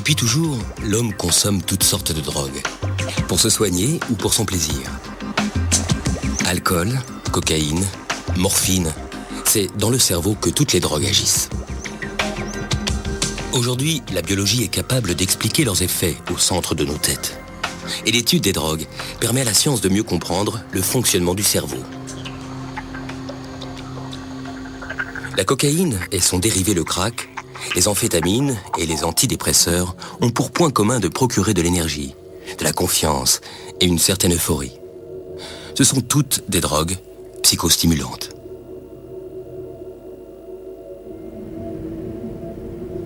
Depuis toujours, l'homme consomme toutes sortes de drogues, pour se soigner ou pour son plaisir. Alcool, cocaïne, morphine, c'est dans le cerveau que toutes les drogues agissent. Aujourd'hui, la biologie est capable d'expliquer leurs effets au centre de nos têtes. Et l'étude des drogues permet à la science de mieux comprendre le fonctionnement du cerveau. La cocaïne et son dérivé le crack, les amphétamines et les antidépresseurs ont pour point commun de procurer de l'énergie, de la confiance et une certaine euphorie. Ce sont toutes des drogues psychostimulantes.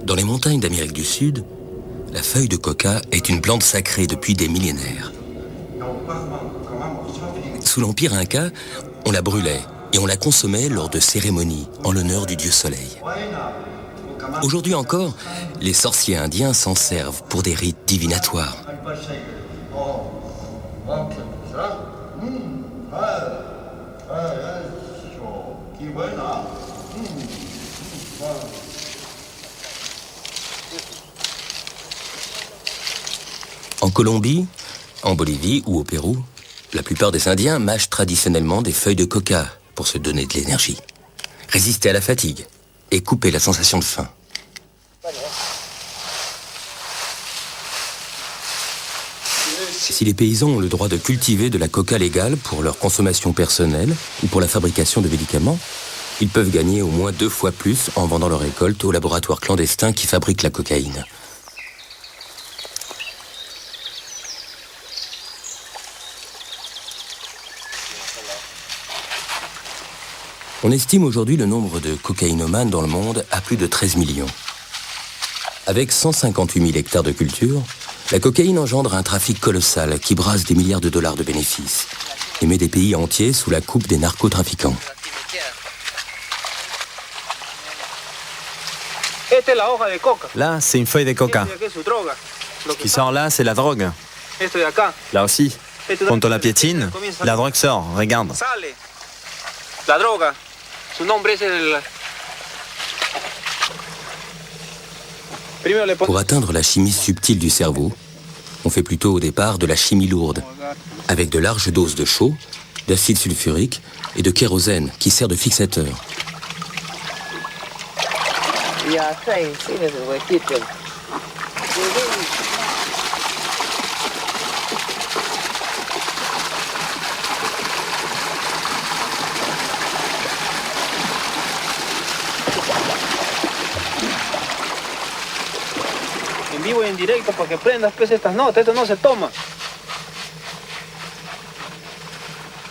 Dans les montagnes d'Amérique du Sud, la feuille de coca est une plante sacrée depuis des millénaires. Sous l'Empire Inca, on la brûlait et on la consommait lors de cérémonies en l'honneur du dieu soleil. Aujourd'hui encore, les sorciers indiens s'en servent pour des rites divinatoires. En Colombie, en Bolivie ou au Pérou, la plupart des Indiens mâchent traditionnellement des feuilles de coca pour se donner de l'énergie, résister à la fatigue et couper la sensation de faim. Si les paysans ont le droit de cultiver de la coca légale pour leur consommation personnelle ou pour la fabrication de médicaments, ils peuvent gagner au moins 2 fois plus en vendant leur récolte aux laboratoires clandestins qui fabriquent la cocaïne. On estime aujourd'hui le nombre de cocaïnomanes dans le monde à plus de 13 millions. Avec 158 000 hectares de culture, la cocaïne engendre un trafic colossal qui brasse des milliards de dollars de bénéfices et met des pays entiers sous la coupe des narcotrafiquants. Là, c'est une feuille de coca. Ce qui sort là, c'est la drogue. Là aussi. Quand on la piétine, la drogue sort. Regarde. La droga. Su nombre es el... Pour atteindre la chimie subtile du cerveau, on fait plutôt au départ de la chimie lourde, avec de larges doses de chaux, d'acide sulfurique et de kérosène qui sert de fixateur. Vivo y en directo para que prendas pues estas notas, esto no se toma.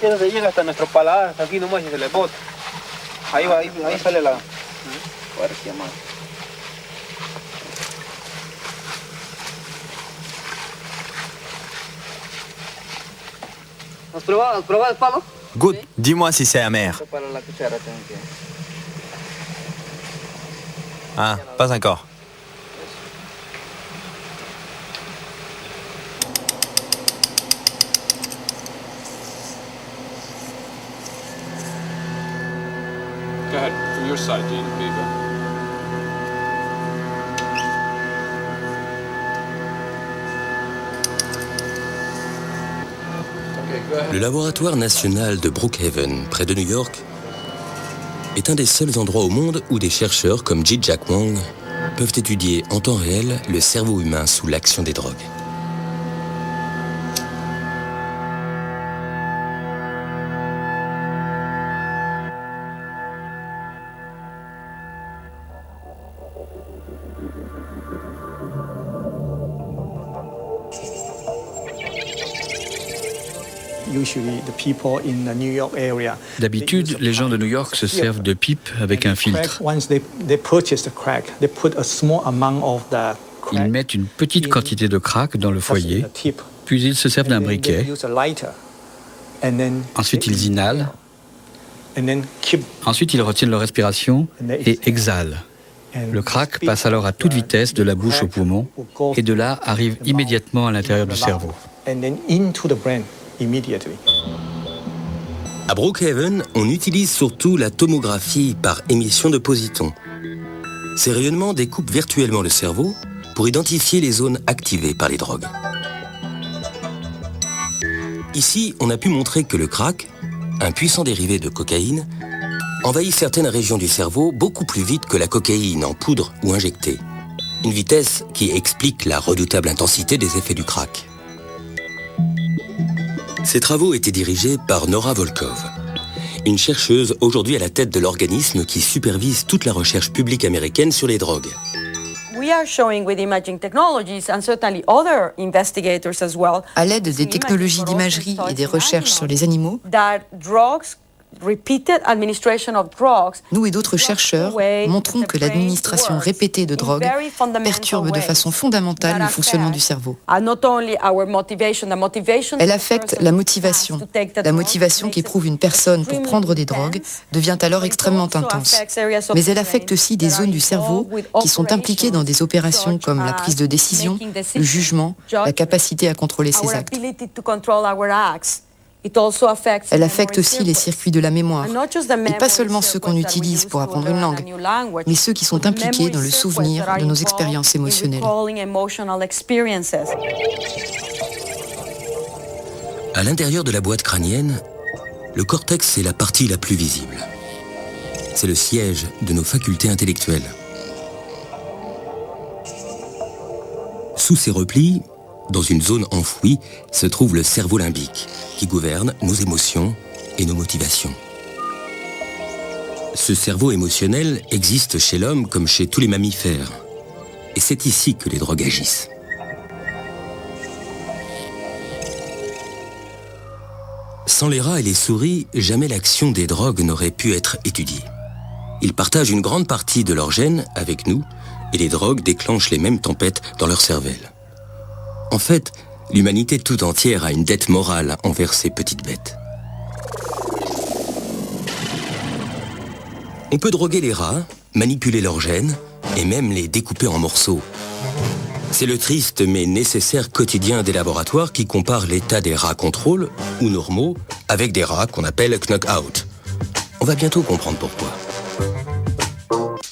Eso se llega hasta nuestro paladar, hasta aquí nomás y se le bota. Ahí va, ahí sale la... ¿Has probado el palo? Goûte, dis-moi si c'est amer. Para la cuchara tengo que... Ah, pas encore. Go ahead, from your side, Dean Beaver. Le laboratoire national de Brookhaven, près de New York, est un des seuls endroits au monde où des chercheurs comme Ji-Jack Wang peuvent étudier en temps réel le cerveau humain sous l'action des drogues. D'habitude, les gens de New York se servent de pipe avec un filtre. Ils mettent une petite quantité de crack dans le foyer, puis ils se servent d'un briquet. Ensuite, ils inhalent. Ensuite, ils retiennent leur respiration et exhalent. Le crack passe alors à toute vitesse de la bouche au poumon et de là arrive immédiatement à l'intérieur du cerveau. À Brookhaven, on utilise surtout la tomographie par émission de positons. Ces rayonnements découpent virtuellement le cerveau pour identifier les zones activées par les drogues. Ici, on a pu montrer que le crack, un puissant dérivé de cocaïne, envahit certaines régions du cerveau beaucoup plus vite que la cocaïne en poudre ou injectée. Une vitesse qui explique la redoutable intensité des effets du crack. Ces travaux étaient dirigés par Nora Volkov, une chercheuse aujourd'hui à la tête de l'organisme qui supervise toute la recherche publique américaine sur les drogues. À l'aide des technologies d'imagerie et des recherches sur les animaux, nous et d'autres chercheurs montrons que l'administration répétée de drogues perturbe de façon fondamentale le fonctionnement du cerveau. Elle affecte la motivation. La motivation qu'éprouve une personne pour prendre des drogues devient alors extrêmement intense. Mais elle affecte aussi des zones du cerveau qui sont impliquées dans des opérations comme la prise de décision, le jugement, la capacité à contrôler ses actes. Elle affecte aussi les circuits de la mémoire, et pas seulement ceux qu'on utilise pour apprendre une langue, mais ceux qui sont impliqués dans le souvenir de nos expériences émotionnelles. À l'intérieur de la boîte crânienne, le cortex est la partie la plus visible. C'est le siège de nos facultés intellectuelles. Sous ces replis, dans une zone enfouie, se trouve le cerveau limbique, qui gouverne nos émotions et nos motivations. Ce cerveau émotionnel existe chez l'homme comme chez tous les mammifères. Et c'est ici que les drogues agissent. Sans les rats et les souris, jamais l'action des drogues n'aurait pu être étudiée. Ils partagent une grande partie de leurs gènes avec nous, et les drogues déclenchent les mêmes tempêtes dans leur cervelle. En fait, l'humanité tout entière a une dette morale envers ces petites bêtes. On peut droguer les rats, manipuler leurs gènes et même les découper en morceaux. C'est le triste mais nécessaire quotidien des laboratoires qui compare l'état des rats contrôle ou normaux avec des rats qu'on appelle knock-out. On va bientôt comprendre pourquoi.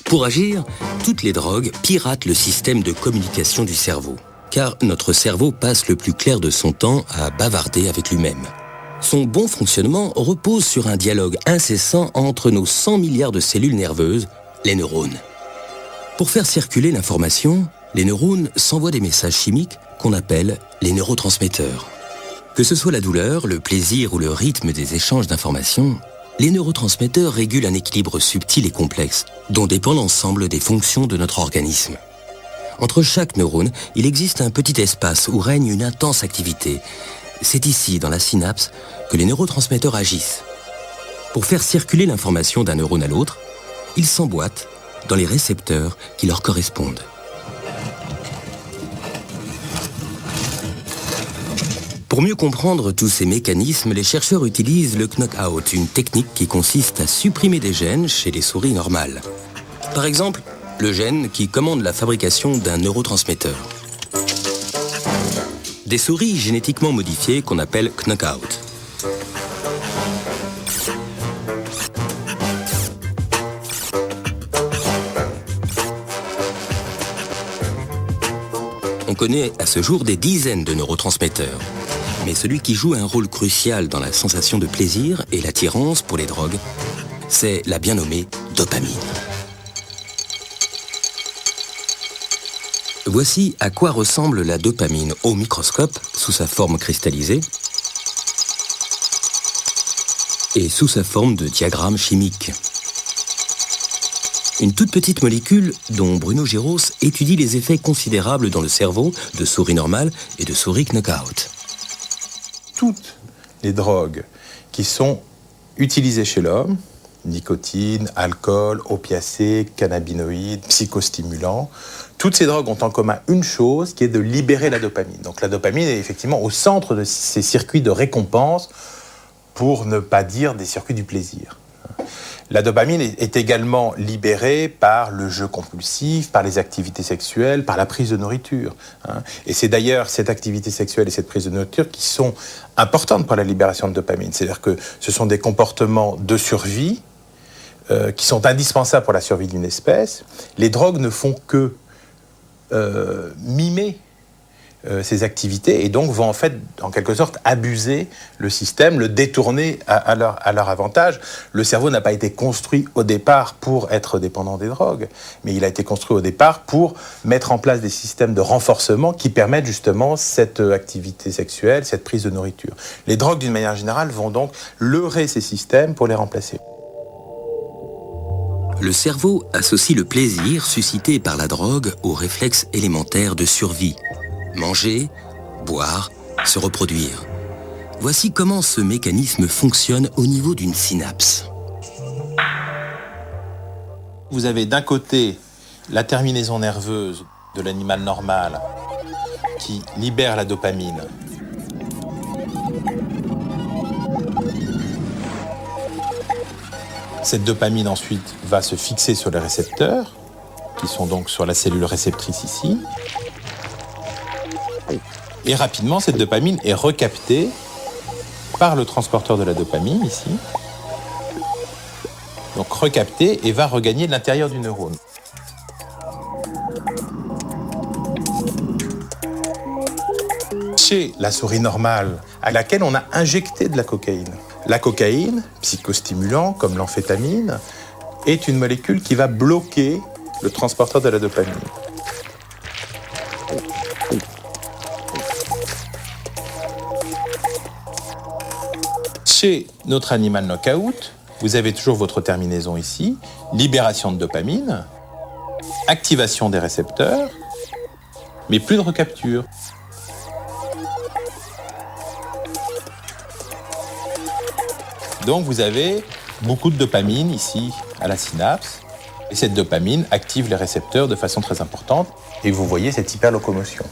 Pour agir, toutes les drogues piratent le système de communication du cerveau. Car notre cerveau passe le plus clair de son temps à bavarder avec lui-même. Son bon fonctionnement repose sur un dialogue incessant entre nos 100 milliards de cellules nerveuses, les neurones. Pour faire circuler l'information, les neurones s'envoient des messages chimiques qu'on appelle les neurotransmetteurs. Que ce soit la douleur, le plaisir ou le rythme des échanges d'informations, les neurotransmetteurs régulent un équilibre subtil et complexe, dont dépend l'ensemble des fonctions de notre organisme. Entre chaque neurone, il existe un petit espace où règne une intense activité. C'est ici, dans la synapse, que les neurotransmetteurs agissent. Pour faire circuler l'information d'un neurone à l'autre, ils s'emboîtent dans les récepteurs qui leur correspondent. Pour mieux comprendre tous ces mécanismes, les chercheurs utilisent le knock-out, une technique qui consiste à supprimer des gènes chez les souris normales. Par exemple, le gène qui commande la fabrication d'un neurotransmetteur. Des souris génétiquement modifiées qu'on appelle knock-out. On connaît à ce jour des dizaines de neurotransmetteurs. Mais celui qui joue un rôle crucial dans la sensation de plaisir et l'attirance pour les drogues, c'est la bien nommée dopamine. Voici à quoi ressemble la dopamine au microscope sous sa forme cristallisée et sous sa forme de diagramme chimique. Une toute petite molécule dont Bruno Giros étudie les effets considérables dans le cerveau de souris normales et de souris knock-out. Toutes les drogues qui sont utilisées chez l'homme, nicotine, alcool, opiacés, cannabinoïdes, psychostimulants, toutes ces drogues ont en commun une chose qui est de libérer la dopamine. Donc la dopamine est effectivement au centre de ces circuits de récompense, pour ne pas dire des circuits du plaisir. La dopamine est également libérée par le jeu compulsif, par les activités sexuelles, par la prise de nourriture. Et c'est d'ailleurs cette activité sexuelle et cette prise de nourriture qui sont importantes pour la libération de dopamine. C'est-à-dire que ce sont des comportements de survie qui sont indispensables pour la survie d'une espèce. Les drogues ne font que mimer ces activités et donc vont en fait, en quelque sorte, abuser le système, le détourner à leur avantage. Le cerveau n'a pas été construit au départ pour être dépendant des drogues, mais il a été construit au départ pour mettre en place des systèmes de renforcement qui permettent justement cette activité sexuelle, cette prise de nourriture. Les drogues, d'une manière générale, vont donc leurrer ces systèmes pour les remplacer. Le cerveau associe le plaisir suscité par la drogue aux réflexes élémentaires de survie. Manger, boire, se reproduire. Voici comment ce mécanisme fonctionne au niveau d'une synapse. Vous avez d'un côté la terminaison nerveuse de l'animal normal qui libère la dopamine. Cette dopamine ensuite va se fixer sur les récepteurs, qui sont donc sur la cellule réceptrice ici. Et rapidement, cette dopamine est recaptée par le transporteur de la dopamine, ici. Donc recaptée et va regagner l'intérieur du neurone. Chez la souris normale, à laquelle on a injecté de la cocaïne. La cocaïne, psychostimulant comme l'amphétamine, est une molécule qui va bloquer le transporteur de la dopamine. Chez notre animal knockout, vous avez toujours votre terminaison ici, libération de dopamine, activation des récepteurs, mais plus de recapture. Donc vous avez beaucoup de dopamine ici à la synapse, et cette dopamine active les récepteurs de façon très importante, et vous voyez cette hyperlocomotion.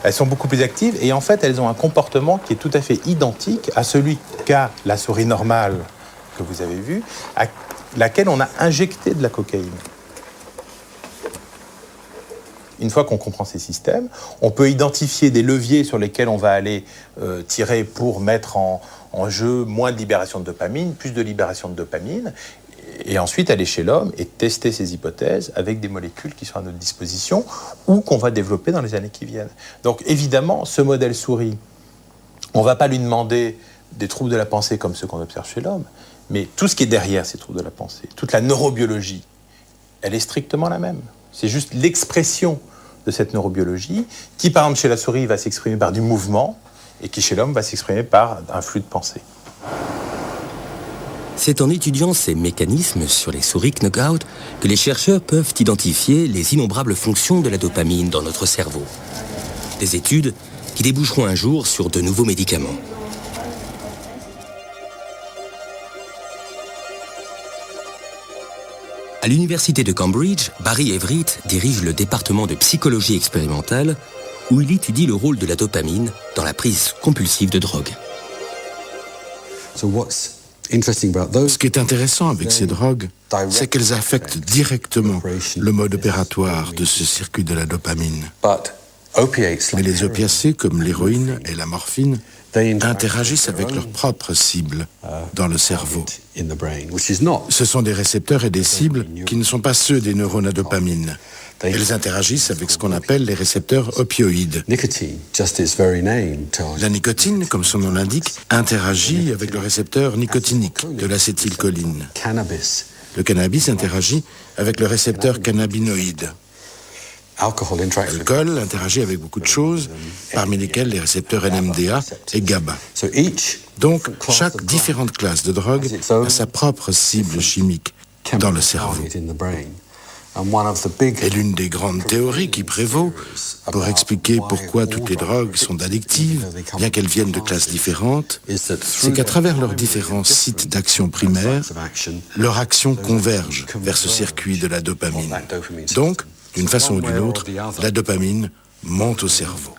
Elles sont beaucoup plus actives et en fait, elles ont un comportement qui est tout à fait identique à celui qu'a la souris normale que vous avez vue, à laquelle on a injecté de la cocaïne. Une fois qu'on comprend ces systèmes, on peut identifier des leviers sur lesquels on va aller tirer pour mettre en jeu moins de libération de dopamine, plus de libération de dopamine, et ensuite aller chez l'homme et tester ces hypothèses avec des molécules qui sont à notre disposition ou qu'on va développer dans les années qui viennent. Donc évidemment, ce modèle souris, on ne va pas lui demander des troubles de la pensée comme ceux qu'on observe chez l'homme, mais tout ce qui est derrière ces troubles de la pensée, toute la neurobiologie, elle est strictement la même. C'est juste l'expression de cette neurobiologie qui, par exemple, chez la souris, va s'exprimer par du mouvement et qui, chez l'homme, va s'exprimer par un flux de pensée. C'est en étudiant ces mécanismes sur les souris knockout que les chercheurs peuvent identifier les innombrables fonctions de la dopamine dans notre cerveau. Des études qui déboucheront un jour sur de nouveaux médicaments. À l'université de Cambridge, Barry Everitt dirige le département de psychologie expérimentale où il étudie le rôle de la dopamine dans la prise compulsive de drogue. Ce qui est intéressant avec ces drogues, c'est qu'elles affectent directement le mode opératoire de ce circuit de la dopamine. Mais les opiacés, comme l'héroïne et la morphine, interagissent avec leur propre cible dans le cerveau. Ce sont des récepteurs et des cibles qui ne sont pas ceux des neurones à dopamine. Elles interagissent avec ce qu'on appelle les récepteurs opioïdes. La nicotine, comme son nom l'indique, interagit avec le récepteur nicotinique de l'acétylcholine. Le cannabis interagit avec le récepteur cannabinoïde. L'alcool interagit avec beaucoup de choses, parmi lesquelles les récepteurs NMDA et GABA. Donc, chaque différente classe de drogue a sa propre cible chimique dans le cerveau. Et l'une des grandes théories qui prévaut pour expliquer pourquoi toutes les drogues sont addictives, bien qu'elles viennent de classes différentes, c'est qu'à travers leurs différents sites d'action primaire, leur action converge vers ce circuit de la dopamine. Donc, d'une façon ou d'une autre, la dopamine monte au cerveau.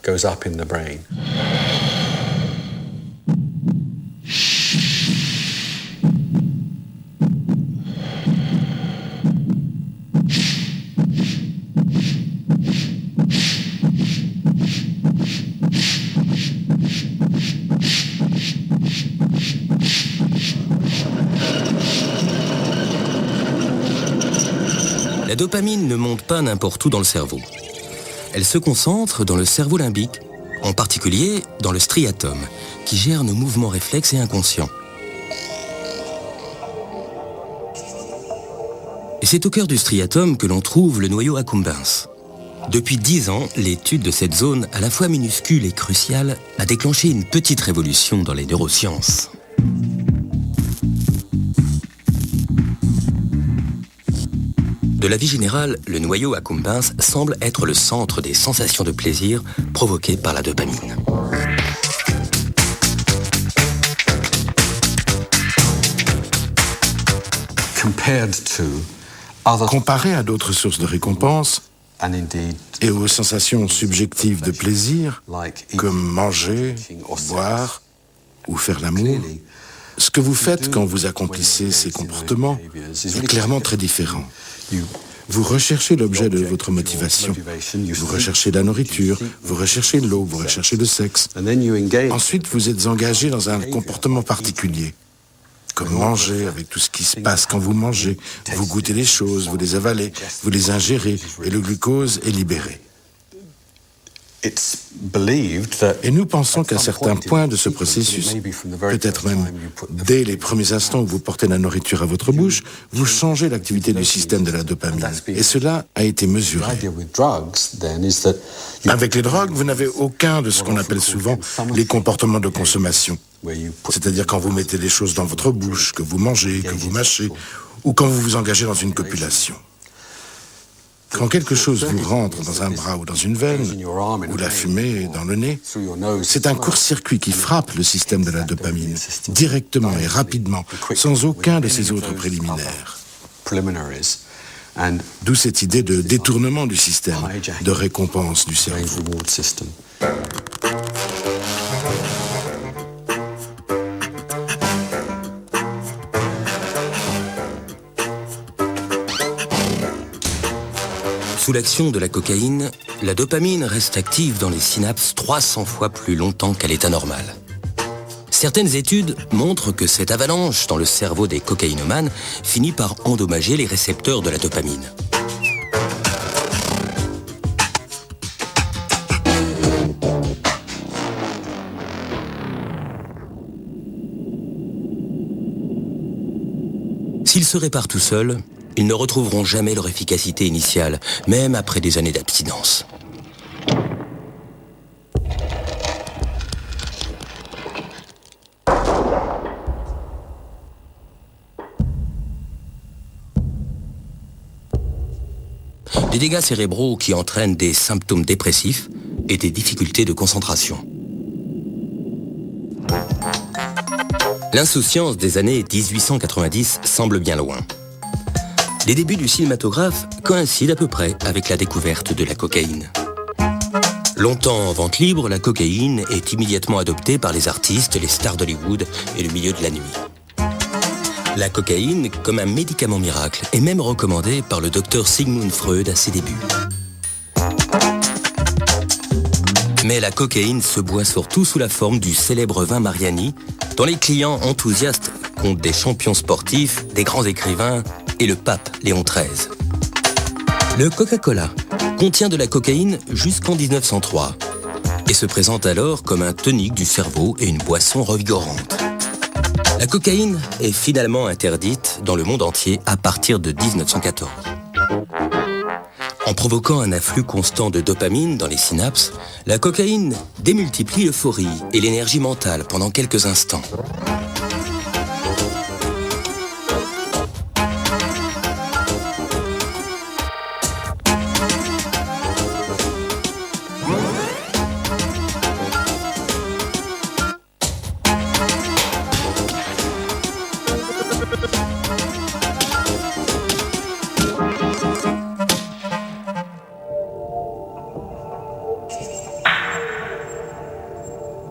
La dopamine ne monte pas n'importe où dans le cerveau. Elle se concentre dans le cerveau limbique, en particulier dans le striatum, qui gère nos mouvements réflexes et inconscients. Et c'est au cœur du striatum que l'on trouve le noyau accumbens. Depuis 10 ans, l'étude de cette zone, à la fois minuscule et cruciale, a déclenché une petite révolution dans les neurosciences. De la vie générale, le noyau accumbens semble être le centre des sensations de plaisir provoquées par la dopamine. Comparé à d'autres sources de récompense et aux sensations subjectives de plaisir, comme manger, boire ou faire l'amour, ce que vous faites quand vous accomplissez ces comportements est clairement très différent. Vous recherchez l'objet de votre motivation, vous recherchez la nourriture, vous recherchez l'eau, vous recherchez le sexe. Ensuite, vous êtes engagé dans un comportement particulier, comme manger, avec tout ce qui se passe quand vous mangez. Vous goûtez les choses, vous les avalez, vous les ingérez, et le glucose est libéré. Et nous pensons qu'à certains points de ce processus, peut-être même dès les premiers instants où vous portez la nourriture à votre bouche, vous changez l'activité du système de la dopamine. Et cela a été mesuré. Avec les drogues, vous n'avez aucun de ce qu'on appelle souvent les comportements de consommation. C'est-à-dire quand vous mettez des choses dans votre bouche, que vous mangez, que vous mâchez, ou quand vous vous engagez dans une copulation. Quand quelque chose vous rentre dans un bras ou dans une veine, ou la fumée dans le nez, c'est un court-circuit qui frappe le système de la dopamine, directement et rapidement, sans aucun de ces autres préliminaires. D'où cette idée de détournement du système, de récompense du cerveau. Sous l'action de la cocaïne, la dopamine reste active dans les synapses 300 fois plus longtemps qu'à l'état normal. Certaines études montrent que cette avalanche dans le cerveau des cocaïnomanes finit par endommager les récepteurs de la dopamine. S'ils se réparent tout seuls, ils ne retrouveront jamais leur efficacité initiale, même après des années d'abstinence. Des dégâts cérébraux qui entraînent des symptômes dépressifs et des difficultés de concentration. L'insouciance des années 1890 semble bien loin. Les débuts du cinématographe coïncident à peu près avec la découverte de la cocaïne. Longtemps en vente libre, la cocaïne est immédiatement adoptée par les artistes, les stars d'Hollywood et le milieu de la nuit. La cocaïne, comme un médicament miracle, est même recommandée par le docteur Sigmund Freud à ses débuts. Mais la cocaïne se boit surtout sous la forme du célèbre vin Mariani, dont les clients enthousiastes comptent des champions sportifs, des grands écrivains et le pape Léon XIII. Le Coca-Cola contient de la cocaïne jusqu'en 1903 et se présente alors comme un tonique du cerveau et une boisson revigorante. La cocaïne est finalement interdite dans le monde entier à partir de 1914. En provoquant un afflux constant de dopamine dans les synapses, la cocaïne démultiplie l'euphorie et l'énergie mentale pendant quelques instants.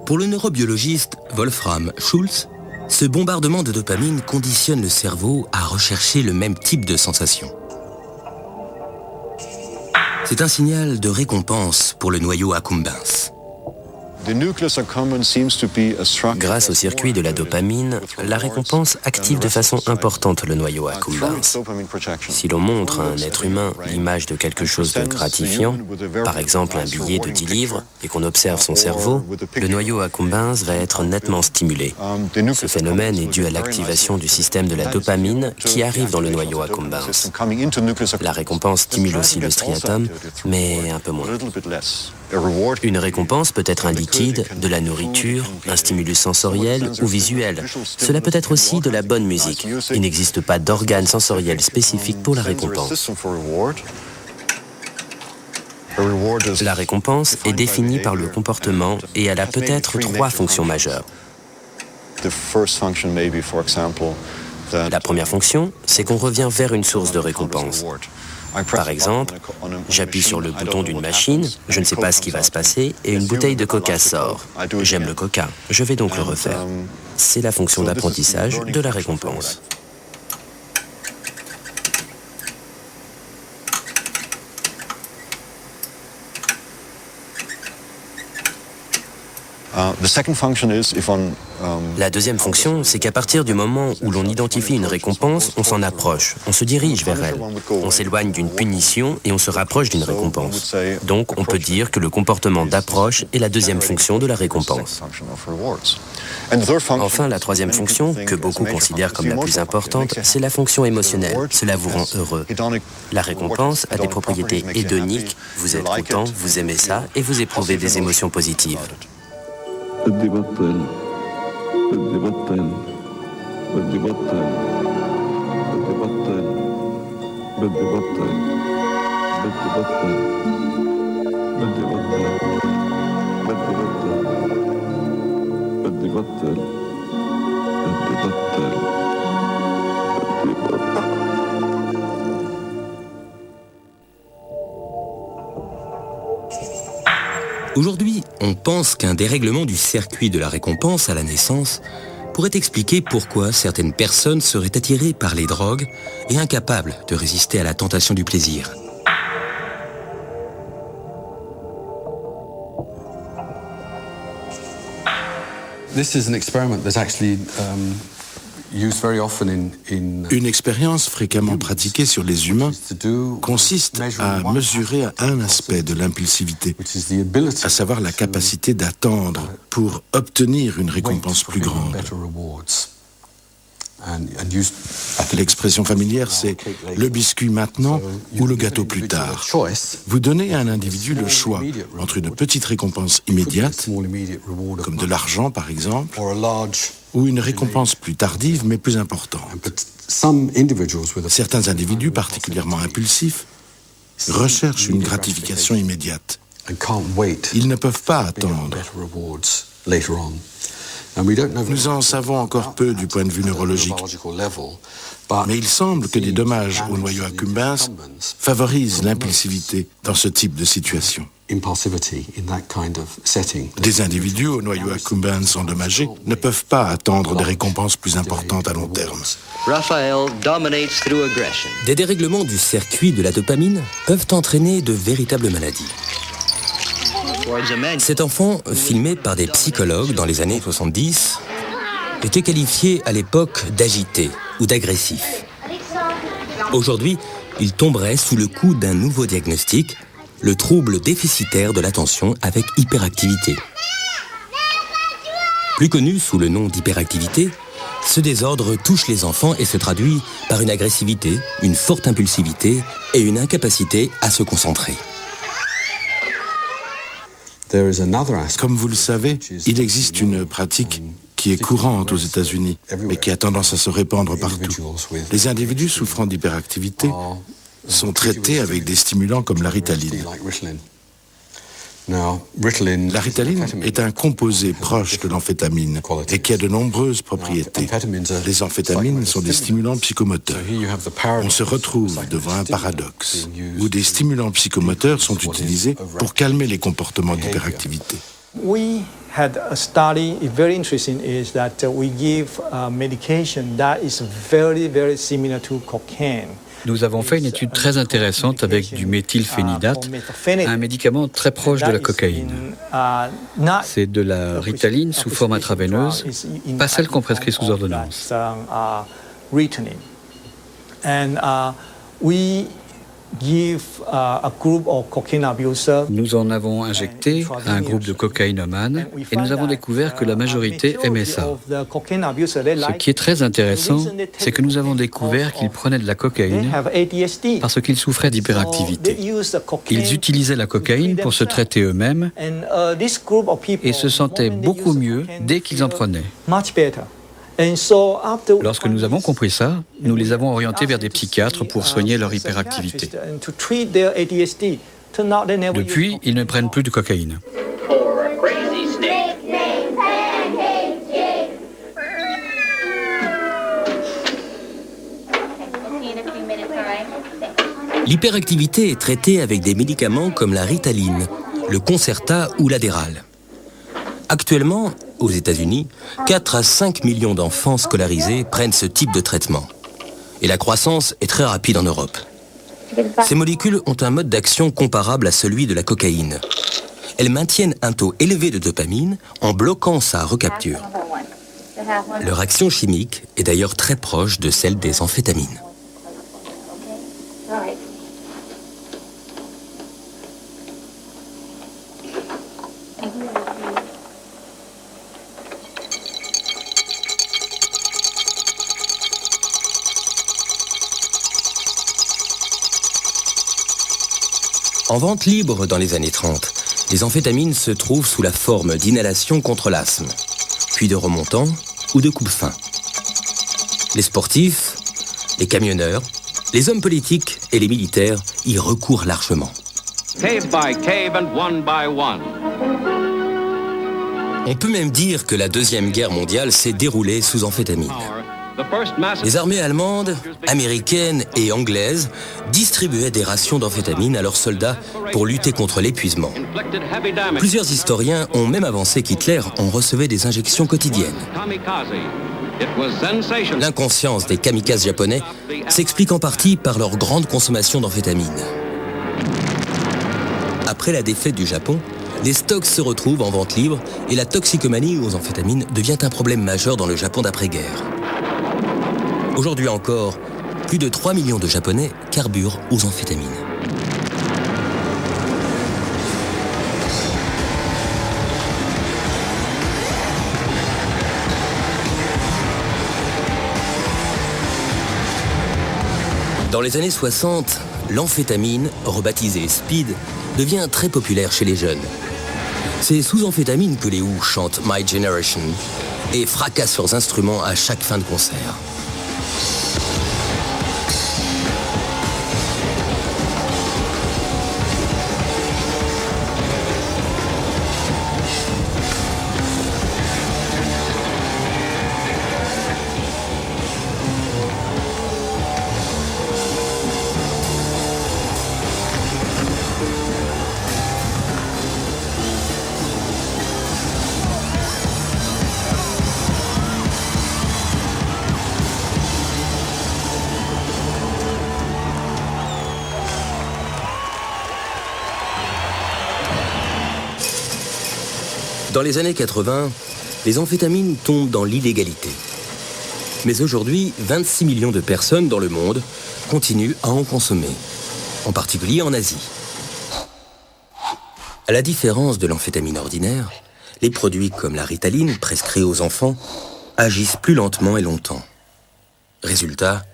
Pour le neurobiologiste Wolfram Schultz, ce bombardement de dopamine conditionne le cerveau à rechercher le même type de sensation. C'est un signal de récompense pour le noyau accumbens. Grâce au circuit de la dopamine, la récompense active de façon importante le noyau accumbens. Si l'on montre à un être humain l'image de quelque chose de gratifiant, par exemple un billet de 10 livres, et qu'on observe son cerveau, le noyau accumbens va être nettement stimulé. Ce phénomène est dû à l'activation du système de la dopamine qui arrive dans le noyau accumbens. La récompense stimule aussi le striatum, mais un peu moins. Une récompense peut être un liquide, de la nourriture, un stimulus sensoriel ou visuel. Cela peut être aussi de la bonne musique. Il n'existe pas d'organe sensoriel spécifique pour la récompense. La récompense est définie par le comportement et elle a peut-être 3 fonctions majeures. La première fonction, c'est qu'on revient vers une source de récompense. Par exemple, j'appuie sur le bouton d'une machine, je ne sais pas ce qui va se passer, et une bouteille de coca sort. J'aime le coca, je vais donc le refaire. C'est la fonction d'apprentissage de la récompense. La deuxième fonction, c'est qu'à partir du moment où l'on identifie une récompense, on s'en approche, on se dirige vers elle. On s'éloigne d'une punition et on se rapproche d'une récompense. Donc, on peut dire que le comportement d'approche est la deuxième fonction de la récompense. Enfin, la troisième fonction, que beaucoup considèrent comme la plus importante, c'est la fonction émotionnelle. Cela vous rend heureux. La récompense a des propriétés hédoniques. Vous êtes content, vous aimez ça et vous éprouvez des émotions positives. بدي بطل بدي بطل بدي بطل بدي بطل بدي بطل بدي بطل بدي بطل بدي بطل بدي بطل بدي بطل بدي بطل. Aujourd'hui, on pense qu'un dérèglement du circuit de la récompense à la naissance pourrait expliquer pourquoi certaines personnes seraient attirées par les drogues et incapables de résister à la tentation du plaisir. This is an experiment that's actually Une expérience fréquemment pratiquée sur les humains consiste à mesurer un aspect de l'impulsivité, à savoir la capacité d'attendre pour obtenir une récompense plus grande. L'expression familière, c'est le biscuit maintenant ou le gâteau plus tard. Vous donnez à un individu le choix entre une petite récompense immédiate, comme de l'argent par exemple, ou une récompense plus tardive mais plus importante. Certains individus particulièrement impulsifs recherchent une gratification immédiate. Ils ne peuvent pas attendre. Nous en savons encore peu du point de vue neurologique, mais il semble que des dommages au noyau accumbens favorisent l'impulsivité dans ce type de situation. Des individus au noyau accumbens endommagé ne peuvent pas attendre des récompenses plus importantes à long terme. Des dérèglements du circuit de la dopamine peuvent entraîner de véritables maladies. Cet enfant, filmé par des psychologues dans les années 70, était qualifié à l'époque d'agité ou d'agressif. Aujourd'hui, il tomberait sous le coup d'un nouveau diagnostic, le trouble déficitaire de l'attention avec hyperactivité. Plus connu sous le nom d'hyperactivité, ce désordre touche les enfants et se traduit par une agressivité, une forte impulsivité et une incapacité à se concentrer. Comme vous le savez, il existe une pratique qui est courante aux États-Unis, mais qui a tendance à se répandre partout. Les individus souffrant d'hyperactivité sont traités avec des stimulants comme la Ritaline. La Ritaline est un composé proche de l'amphétamine et qui a de nombreuses propriétés. Les amphétamines sont des stimulants psychomoteurs. On se retrouve devant un paradoxe où des stimulants psychomoteurs sont utilisés pour calmer les comportements d'hyperactivité. We had a study, it's very interesting, is that we give medication that is very, very similar to cocaine. Nous avons fait une étude très intéressante avec du méthylphénidate, un médicament très proche de la cocaïne. C'est de la ritaline sous forme intraveineuse, pas celle qu'on prescrit sous ordonnance. Nous en avons injecté à un groupe de cocaïnomanes et nous avons découvert que la majorité aimait ça. Ce qui est très intéressant, c'est que nous avons découvert qu'ils prenaient de la cocaïne parce qu'ils souffraient d'hyperactivité. Ils utilisaient la cocaïne pour se traiter eux-mêmes et se sentaient beaucoup mieux dès qu'ils en prenaient. Lorsque nous avons compris ça, nous les avons orientés vers des psychiatres pour soigner leur hyperactivité. Depuis, ils ne prennent plus de cocaïne. L'hyperactivité est traitée avec des médicaments comme la ritaline, le Concerta ou l'Adderall. Actuellement, aux États-Unis, 4 à 5 millions d'enfants scolarisés prennent ce type de traitement. Et la croissance est très rapide en Europe. Ces molécules ont un mode d'action comparable à celui de la cocaïne. Elles maintiennent un taux élevé de dopamine en bloquant sa recapture. Leur action chimique est d'ailleurs très proche de celle des amphétamines. En vente libre dans les années 30, les amphétamines se trouvent sous la forme d'inhalation contre l'asthme, puis de remontants ou de coupe-faim. Les sportifs, les camionneurs, les hommes politiques et les militaires y recourent largement. Cave by cave and one by one. On peut même dire que la Deuxième Guerre mondiale s'est déroulée sous amphétamines. Les armées allemandes, américaines et anglaises distribuaient des rations d'amphétamines à leurs soldats pour lutter contre l'épuisement. Plusieurs historiens ont même avancé qu'Hitler en recevait des injections quotidiennes. L'inconscience des kamikazes japonais s'explique en partie par leur grande consommation d'amphétamines. Après la défaite du Japon, les stocks se retrouvent en vente libre et la toxicomanie aux amphétamines devient un problème majeur dans le Japon d'après-guerre. Aujourd'hui encore, plus de 3 millions de Japonais carburent aux amphétamines. Dans les années 60, l'amphétamine, rebaptisée speed, devient très populaire chez les jeunes. C'est sous amphétamine que les Who chantent My Generation et fracassent leurs instruments à chaque fin de concert. Dans les années 80, les amphétamines tombent dans l'illégalité. Mais aujourd'hui, 26 millions de personnes dans le monde continuent à en consommer, en particulier en Asie. À la différence de l'amphétamine ordinaire, les produits comme la ritaline, prescrits aux enfants, agissent plus lentement et longtemps. Résultat,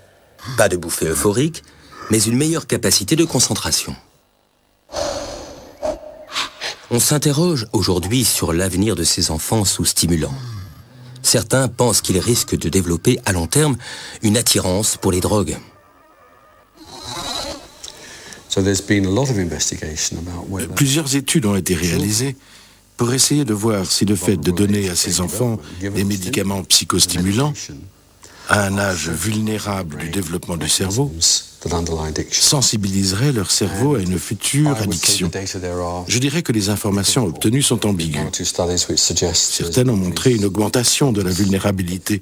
pas de bouffée euphorique, mais une meilleure capacité de concentration. On s'interroge aujourd'hui sur l'avenir de ces enfants sous stimulants. Certains pensent qu'ils risquent de développer à long terme une attirance pour les drogues. Plusieurs études ont été réalisées pour essayer de voir si le fait de donner à ces enfants des médicaments psychostimulants à un âge vulnérable du développement du cerveau sensibiliserait leur cerveau à une future addiction. Je dirais que les informations obtenues sont ambiguës. Certaines ont montré une augmentation de la vulnérabilité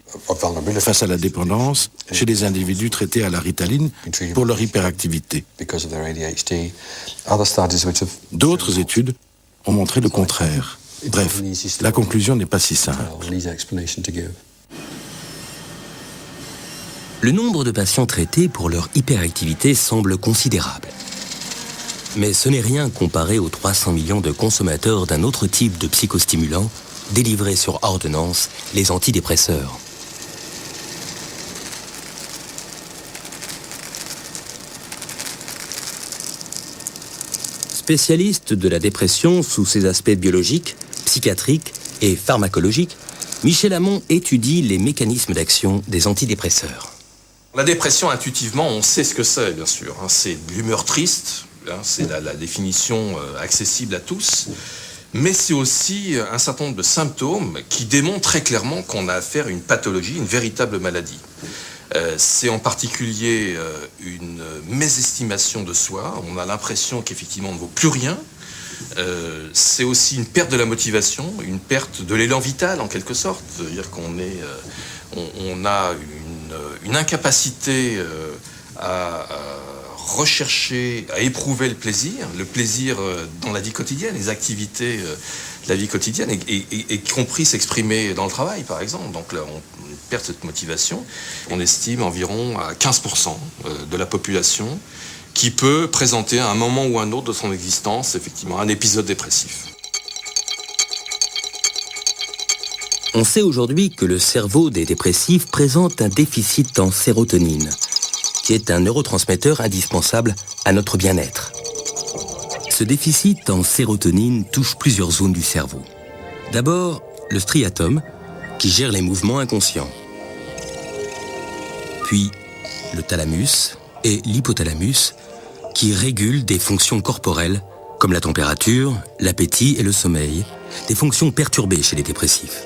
face à la dépendance chez les individus traités à la Ritaline pour leur hyperactivité. D'autres études ont montré le contraire. Bref, la conclusion n'est pas si simple. Le nombre de patients traités pour leur hyperactivité semble considérable. Mais ce n'est rien comparé aux 300 millions de consommateurs d'un autre type de psychostimulant délivrés sur ordonnance, les antidépresseurs. Spécialiste de la dépression sous ses aspects biologiques, psychiatriques et pharmacologiques, Michel Hamon étudie les mécanismes d'action des antidépresseurs. La dépression, intuitivement, on sait ce que c'est, bien sûr. C'est de l'humeur triste, c'est la définition accessible à tous. Mais c'est aussi un certain nombre de symptômes qui démontrent très clairement qu'on a affaire à une pathologie, une véritable maladie. C'est en particulier une mésestimation de soi. On a l'impression qu'effectivement on ne vaut plus rien. C'est aussi une perte de la motivation, une perte de l'élan vital en quelque sorte. C'est-à-dire qu'on a une incapacité à rechercher, à éprouver le plaisir dans la vie quotidienne, les activités de la vie quotidienne, et compris s'exprimer dans le travail, par exemple. Donc là, on perd cette motivation. On estime environ à 15% de la population qui peut présenter à un moment ou un autre de son existence, effectivement, un épisode dépressif. On sait aujourd'hui que le cerveau des dépressifs présente un déficit en sérotonine, qui est un neurotransmetteur indispensable à notre bien-être. Ce déficit en sérotonine touche plusieurs zones du cerveau. D'abord, le striatum, qui gère les mouvements inconscients. Puis, le thalamus et l'hypothalamus, qui régulent des fonctions corporelles, comme la température, l'appétit et le sommeil, des fonctions perturbées chez les dépressifs.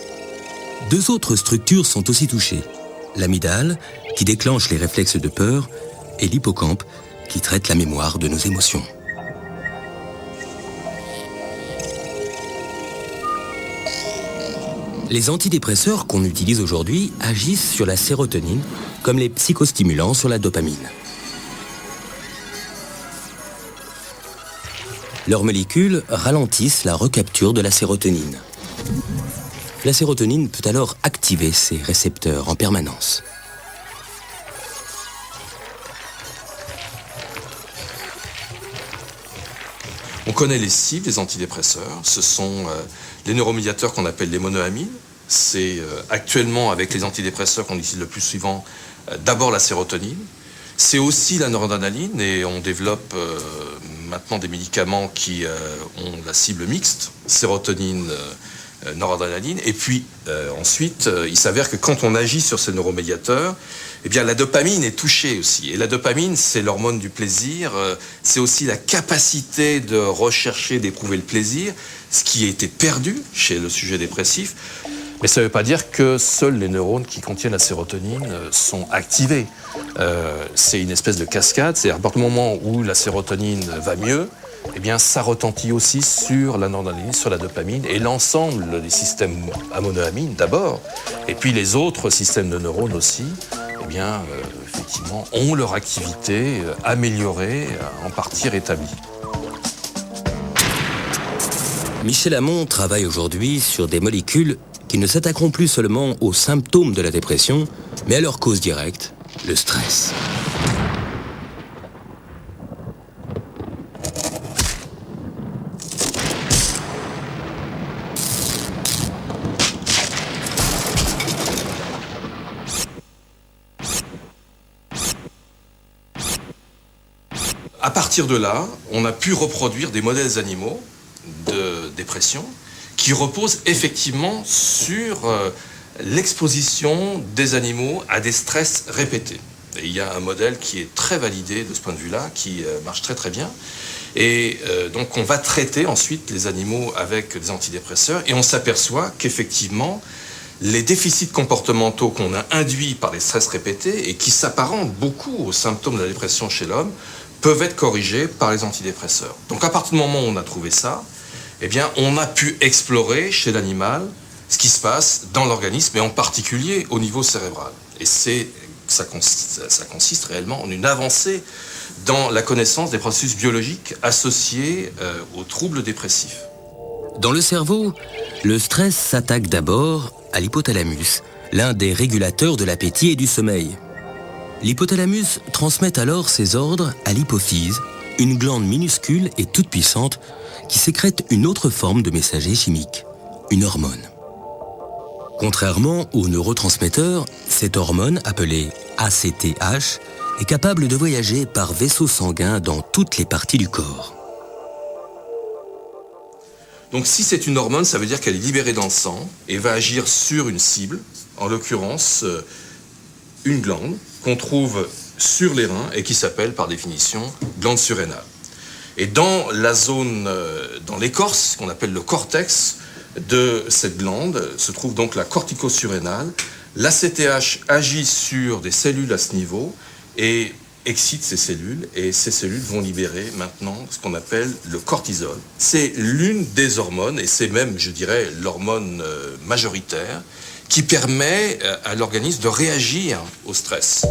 Deux autres structures sont aussi touchées. L'amygdale, qui déclenche les réflexes de peur, et l'hippocampe, qui traite la mémoire de nos émotions. Les antidépresseurs qu'on utilise aujourd'hui agissent sur la sérotonine, comme les psychostimulants sur la dopamine. Leurs molécules ralentissent la recapture de la sérotonine. La sérotonine peut alors activer ces récepteurs en permanence. On connaît les cibles des antidépresseurs. Ce sont les neuromédiateurs qu'on appelle les monoamines. C'est actuellement, avec les antidépresseurs qu'on utilise le plus souvent, d'abord la sérotonine. C'est aussi la noradrénaline, et on développe maintenant des médicaments qui ont la cible mixte, sérotonine, noradrénaline. Et puis ensuite, il s'avère que quand on agit sur ces neuromédiateurs, eh bien, la dopamine est touchée aussi. Et la dopamine, c'est l'hormone du plaisir. C'est aussi la capacité de rechercher, d'éprouver le plaisir, ce qui a été perdu chez le sujet dépressif. Mais ça ne veut pas dire que seuls les neurones qui contiennent la sérotonine sont activés. C'est une espèce de cascade. C'est-à-dire, à partir du moment où la sérotonine va mieux, eh bien, ça retentit aussi sur la noradrénaline, sur la dopamine, et l'ensemble des systèmes à monoamine d'abord, et puis les autres systèmes de neurones aussi, eh bien, effectivement, ont leur activité améliorée, en partie rétablie. Michel Hamon travaille aujourd'hui sur des molécules qui ne s'attaqueront plus seulement aux symptômes de la dépression, mais à leur cause directe, le stress. À partir de là, on a pu reproduire des modèles animaux de dépression qui reposent effectivement sur l'exposition des animaux à des stress répétés. Et il y a un modèle qui est très validé de ce point de vue-là, qui marche très très bien. Et donc on va traiter ensuite les animaux avec des antidépresseurs, et on s'aperçoit qu'effectivement, les déficits comportementaux qu'on a induits par les stress répétés et qui s'apparentent beaucoup aux symptômes de la dépression chez l'homme peuvent être corrigés par les antidépresseurs. Donc à partir du moment où on a trouvé ça, eh bien, on a pu explorer chez l'animal ce qui se passe dans l'organisme et en particulier au niveau cérébral. Et ça consiste réellement en une avancée dans la connaissance des processus biologiques associés aux troubles dépressifs. Dans le cerveau, le stress s'attaque d'abord à l'hypothalamus, l'un des régulateurs de l'appétit et du sommeil. L'hypothalamus transmet alors ses ordres à l'hypophyse, une glande minuscule et toute puissante qui sécrète une autre forme de messager chimique, une hormone. Contrairement aux neurotransmetteurs, cette hormone, appelée ACTH, est capable de voyager par vaisseau sanguin dans toutes les parties du corps. Donc si c'est une hormone, ça veut dire qu'elle est libérée dans le sang et va agir sur une cible, en l'occurrence une glande qu'on trouve sur les reins et qui s'appelle par définition glande surrénale. Et dans la zone, dans l'écorce, qu'on appelle le cortex de cette glande, se trouve donc la cortico-surrénale. L'ACTH agit sur des cellules à ce niveau et excite ces cellules, et ces cellules vont libérer maintenant ce qu'on appelle le cortisol. C'est l'une des hormones, et c'est même, je dirais, l'hormone majoritaire, qui permet à l'organisme de réagir au stress.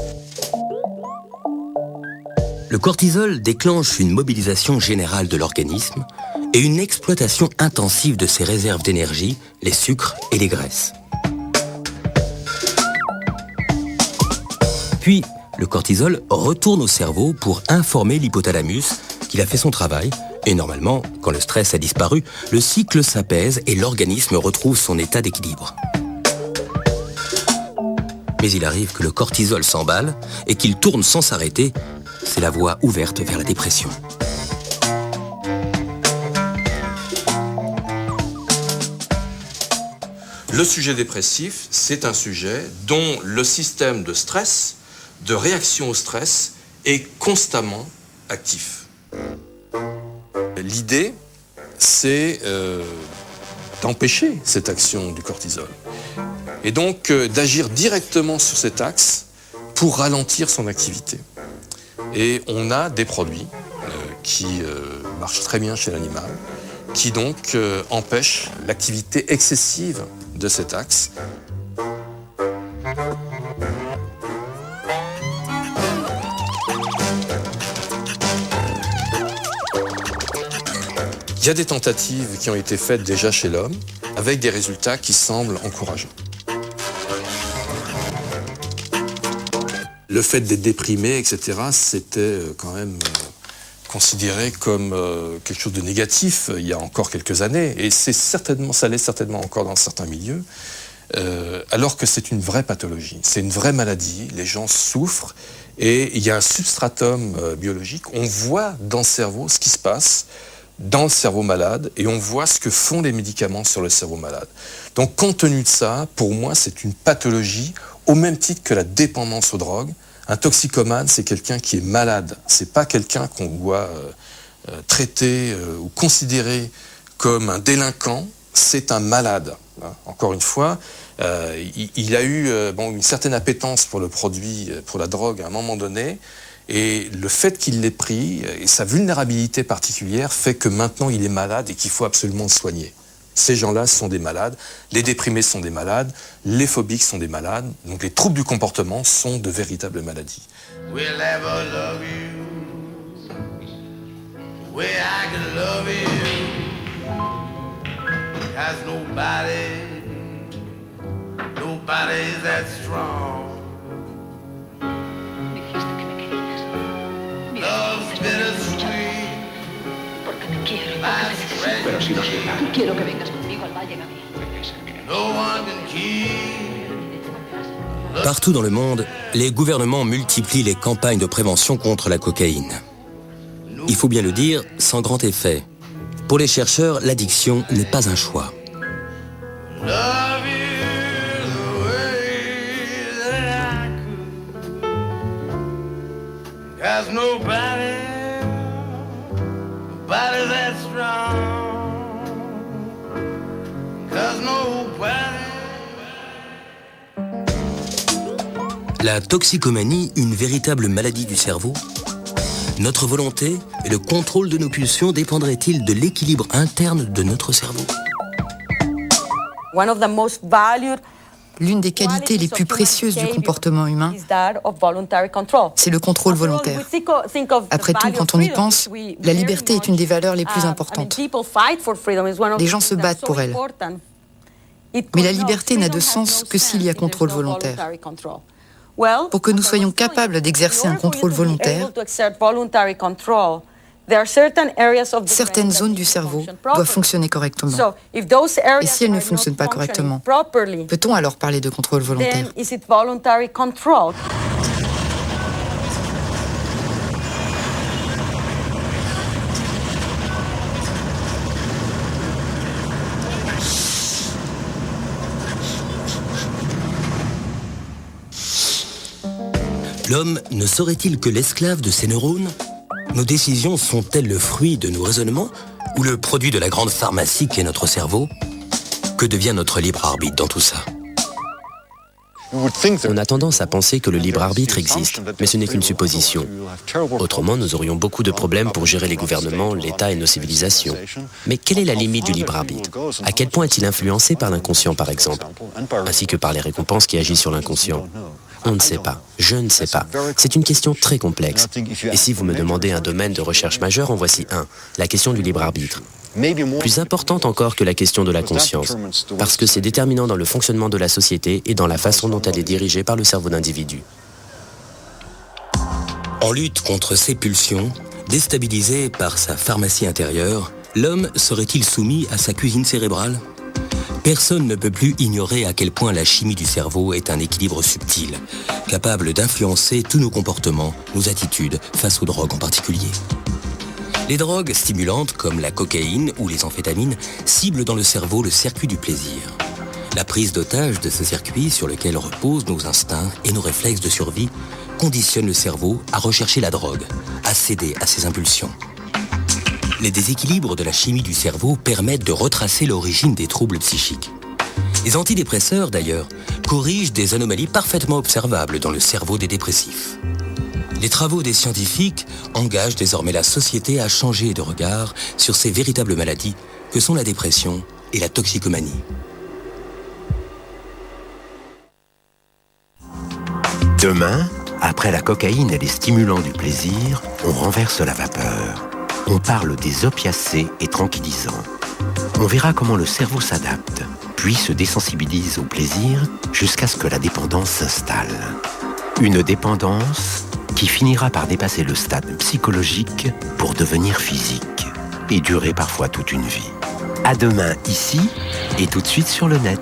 Le cortisol déclenche une mobilisation générale de l'organisme et une exploitation intensive de ses réserves d'énergie, les sucres et les graisses. Puis, le cortisol retourne au cerveau pour informer l'hypothalamus qu'il a fait son travail. Et normalement, quand le stress a disparu, le cycle s'apaise et l'organisme retrouve son état d'équilibre. Mais il arrive que le cortisol s'emballe et qu'il tourne sans s'arrêter. C'est la voie ouverte vers la dépression. Le sujet dépressif, c'est un sujet dont le système de stress, de réaction au stress, est constamment actif. L'idée, c'est d'empêcher cette action du cortisol. Et donc d'agir directement sur cet axe pour ralentir son activité. Et on a des produits qui marchent très bien chez l'animal, qui donc empêchent l'activité excessive de cet axe. Il y a des tentatives qui ont été faites déjà chez l'homme, avec des résultats qui semblent encourageants. Le fait d'être déprimé, etc., c'était quand même considéré comme quelque chose de négatif il y a encore quelques années, et ça l'est certainement encore dans certains milieux, alors que c'est une vraie pathologie, c'est une vraie maladie, les gens souffrent, et il y a un substratum biologique, on voit dans le cerveau ce qui se passe dans le cerveau malade, et on voit ce que font les médicaments sur le cerveau malade. Donc compte tenu de ça, pour moi, c'est une pathologie, au même titre que la dépendance aux drogues. Un toxicomane, c'est quelqu'un qui est malade. C'est pas quelqu'un qu'on doit traiter ou considérer comme un délinquant. C'est un malade. Encore une fois, il a eu une certaine appétence pour le produit, pour la drogue à un moment donné. Et le fait qu'il l'ait pris et sa vulnérabilité particulière fait que maintenant il est malade et qu'il faut absolument le soigner. Ces gens-là sont des malades, les déprimés sont des malades, les phobiques sont des malades, donc les troubles du comportement sont de véritables maladies. We'll ever love you, way I can love you, has nobody's that strong. Love's bittersweet. Pero si los dejas. Quiero que vengas conmigo al Valle, Gaby. Partout dans le monde, les gouvernements multiplient les campagnes de prévention contre la cocaïne. Il faut bien le dire, sans grand effet. Pour les chercheurs, l'addiction n'est pas un choix. La toxicomanie, une véritable maladie du cerveau? Notre volonté et le contrôle de nos pulsions dépendraient-ils de l'équilibre interne de notre cerveau? L'une des qualités les plus précieuses du comportement humain, c'est le contrôle volontaire. Après tout, quand on y pense, la liberté est une des valeurs les plus importantes. Les gens se battent pour elle. Mais la liberté n'a de sens que s'il y a contrôle volontaire. Pour que nous soyons capables d'exercer un contrôle volontaire, certaines zones du cerveau doivent fonctionner correctement. Et si elles ne fonctionnent pas correctement, peut-on alors parler de contrôle volontaire? L'homme ne serait-il que l'esclave de ses neurones? Nos décisions sont-elles le fruit de nos raisonnements ou le produit de la grande pharmacie qu'est notre cerveau? Que devient notre libre arbitre dans tout ça? On a tendance à penser que le libre arbitre existe, mais ce n'est qu'une supposition. Autrement, nous aurions beaucoup de problèmes pour gérer les gouvernements, l'État et nos civilisations. Mais quelle est la limite du libre arbitre? À quel point est-il influencé par l'inconscient, par exemple, ainsi que par les récompenses qui agissent sur l'inconscient? On ne sait pas, je ne sais pas. C'est une question très complexe. Et si vous me demandez un domaine de recherche majeur, en voici un, la question du libre arbitre. Plus importante encore que la question de la conscience, parce que c'est déterminant dans le fonctionnement de la société et dans la façon dont elle est dirigée par le cerveau d'individus. En lutte contre ses pulsions, déstabilisé par sa pharmacie intérieure, l'homme serait-il soumis à sa cuisine cérébrale? Personne ne peut plus ignorer à quel point la chimie du cerveau est un équilibre subtil, capable d'influencer tous nos comportements, nos attitudes face aux drogues en particulier. Les drogues stimulantes comme la cocaïne ou les amphétamines ciblent dans le cerveau le circuit du plaisir. La prise d'otage de ce circuit sur lequel reposent nos instincts et nos réflexes de survie conditionne le cerveau à rechercher la drogue, à céder à ses impulsions. Les déséquilibres de la chimie du cerveau permettent de retracer l'origine des troubles psychiques. Les antidépresseurs, d'ailleurs, corrigent des anomalies parfaitement observables dans le cerveau des dépressifs. Les travaux des scientifiques engagent désormais la société à changer de regard sur ces véritables maladies que sont la dépression et la toxicomanie. Demain, après la cocaïne et les stimulants du plaisir, on renverse la vapeur. On parle des opiacés et tranquillisants. On verra comment le cerveau s'adapte, puis se désensibilise au plaisir jusqu'à ce que la dépendance s'installe. Une dépendance qui finira par dépasser le stade psychologique pour devenir physique et durer parfois toute une vie. À demain ici et tout de suite sur le net.